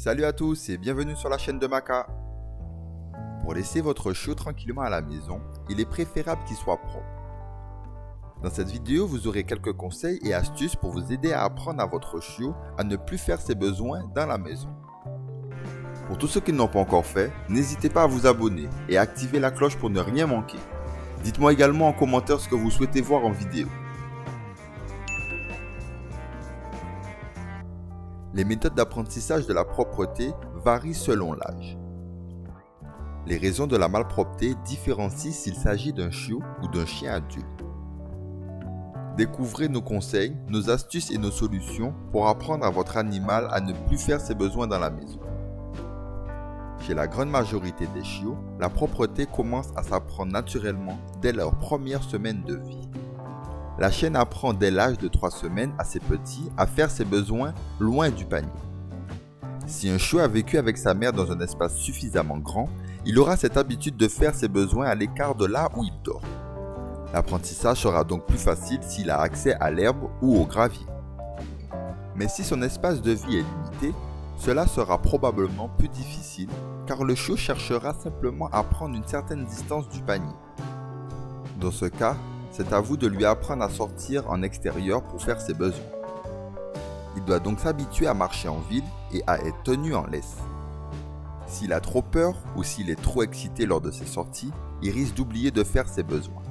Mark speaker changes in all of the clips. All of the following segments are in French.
Speaker 1: Salut à tous et bienvenue sur la chaîne de Maka. Pour laisser votre chiot tranquillement à la maison, il est préférable qu'il soit propre. Dans cette vidéo, vous aurez quelques conseils et astuces pour vous aider à apprendre à votre chiot à ne plus faire ses besoins dans la maison. Pour tous ceux qui ne l'ont pas encore fait, n'hésitez pas à vous abonner et à activer la cloche pour ne rien manquer. Dites-moi également en commentaire ce que vous souhaitez voir en vidéo. Les méthodes d'apprentissage de la propreté varient selon l'âge. Les raisons de la malpropreté différencient s'il s'agit d'un chiot ou d'un chien adulte. Découvrez nos conseils, nos astuces et nos solutions pour apprendre à votre animal à ne plus faire ses besoins dans la maison. Chez la grande majorité des chiots, la propreté commence à s'apprendre naturellement dès leur première semaine de vie. La chienne apprend dès l'âge de 3 semaines à ses petits à faire ses besoins loin du panier. Si un chiot a vécu avec sa mère dans un espace suffisamment grand, il aura cette habitude de faire ses besoins à l'écart de là où il dort. L'apprentissage sera donc plus facile s'il a accès à l'herbe ou au gravier. Mais si son espace de vie est limité, cela sera probablement plus difficile car le chiot cherchera simplement à prendre une certaine distance du panier. Dans ce cas, c'est à vous de lui apprendre à sortir en extérieur pour faire ses besoins. Il doit donc s'habituer à marcher en ville et à être tenu en laisse. S'il a trop peur ou s'il est trop excité lors de ses sorties, il risque d'oublier de faire ses besoins.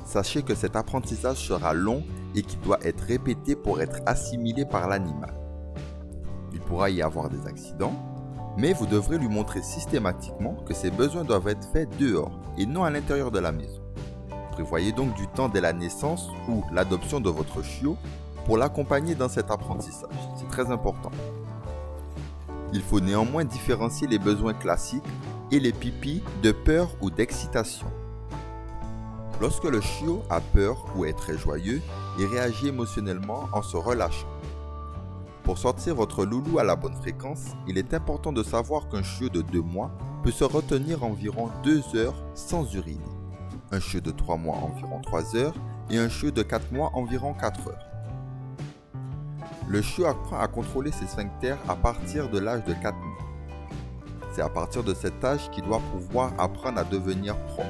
Speaker 1: Sachez que cet apprentissage sera long et qu'il doit être répété pour être assimilé par l'animal. Il pourra y avoir des accidents, mais vous devrez lui montrer systématiquement que ses besoins doivent être faits dehors et non à l'intérieur de la maison. Prévoyez donc du temps dès la naissance ou l'adoption de votre chiot pour l'accompagner dans cet apprentissage. C'est très important. Il faut néanmoins différencier les besoins classiques et les pipis de peur ou d'excitation. Lorsque le chiot a peur ou est très joyeux, il réagit émotionnellement en se relâchant. Pour sortir votre loulou à la bonne fréquence, il est important de savoir qu'un chiot de 2 mois peut se retenir environ 2 heures sans uriner. Un chiot de 3 mois environ 3 heures et un chiot de 4 mois environ 4 heures. Le chiot apprend à contrôler ses sphincters à partir de l'âge de 4 mois. C'est à partir de cet âge qu'il doit pouvoir apprendre à devenir propre.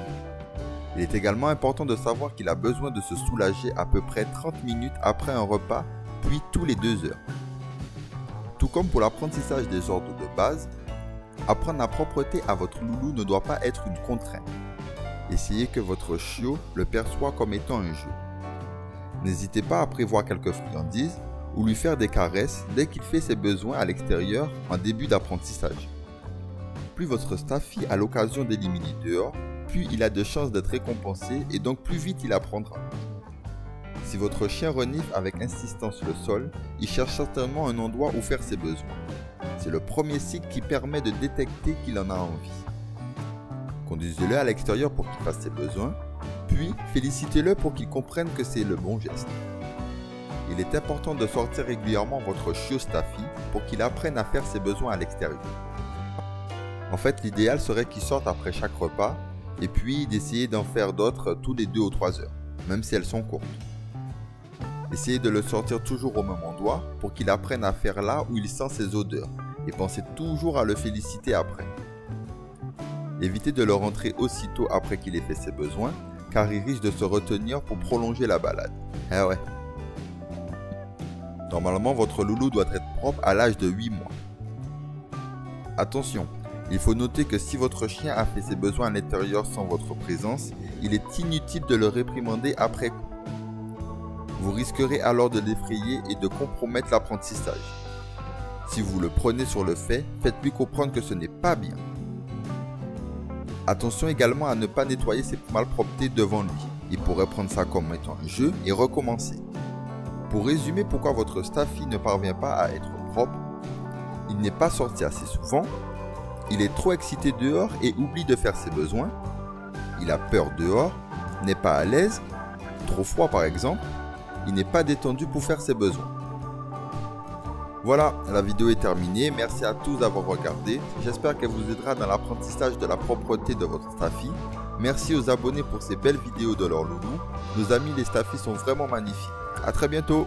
Speaker 1: Il est également important de savoir qu'il a besoin de se soulager à peu près 30 minutes après un repas, puis tous les 2 heures. Tout comme pour l'apprentissage des ordres de base, apprendre la propreté à votre loulou ne doit pas être une contrainte. Essayez que votre chiot le perçoit comme étant un jeu. N'hésitez pas à prévoir quelques friandises ou lui faire des caresses dès qu'il fait ses besoins à l'extérieur en début d'apprentissage. Plus votre staffy a l'occasion d'éliminer dehors, plus il a de chances d'être récompensé et donc plus vite il apprendra. Si votre chien renifle avec insistance le sol, il cherche certainement un endroit où faire ses besoins. C'est le premier signe qui permet de détecter qu'il en a envie. Conduisez-le à l'extérieur pour qu'il fasse ses besoins, puis félicitez-le pour qu'il comprenne que c'est le bon geste. Il est important de sortir régulièrement votre chiot staffy pour qu'il apprenne à faire ses besoins à l'extérieur. En fait, l'idéal serait qu'il sorte après chaque repas et puis d'essayer d'en faire d'autres tous les 2 ou 3 heures, même si elles sont courtes. Essayez de le sortir toujours au même endroit pour qu'il apprenne à faire là où il sent ses odeurs et pensez toujours à le féliciter après. Évitez de le rentrer aussitôt après qu'il ait fait ses besoins, car il risque de se retenir pour prolonger la balade. Eh ouais. Normalement, votre loulou doit être propre à l'âge de 8 mois. Attention, il faut noter que si votre chien a fait ses besoins à l'intérieur sans votre présence, il est inutile de le réprimander après coup. Vous risquerez alors de l'effrayer et de compromettre l'apprentissage. Si vous le prenez sur le fait, faites-lui comprendre que ce n'est pas bien. Attention également à ne pas nettoyer ses malpropretés devant lui. Il pourrait prendre ça comme étant un jeu et recommencer. Pour résumer pourquoi votre staffy ne parvient pas à être propre, il n'est pas sorti assez souvent, il est trop excité dehors et oublie de faire ses besoins, il a peur dehors, n'est pas à l'aise, trop froid par exemple, il n'est pas détendu pour faire ses besoins. Voilà, la vidéo est terminée, merci à tous d'avoir regardé, j'espère qu'elle vous aidera dans l'apprentissage de la propreté de votre staffy. Merci aux abonnés pour ces belles vidéos de leur loulou, nos amis les staffy sont vraiment magnifiques. A très bientôt.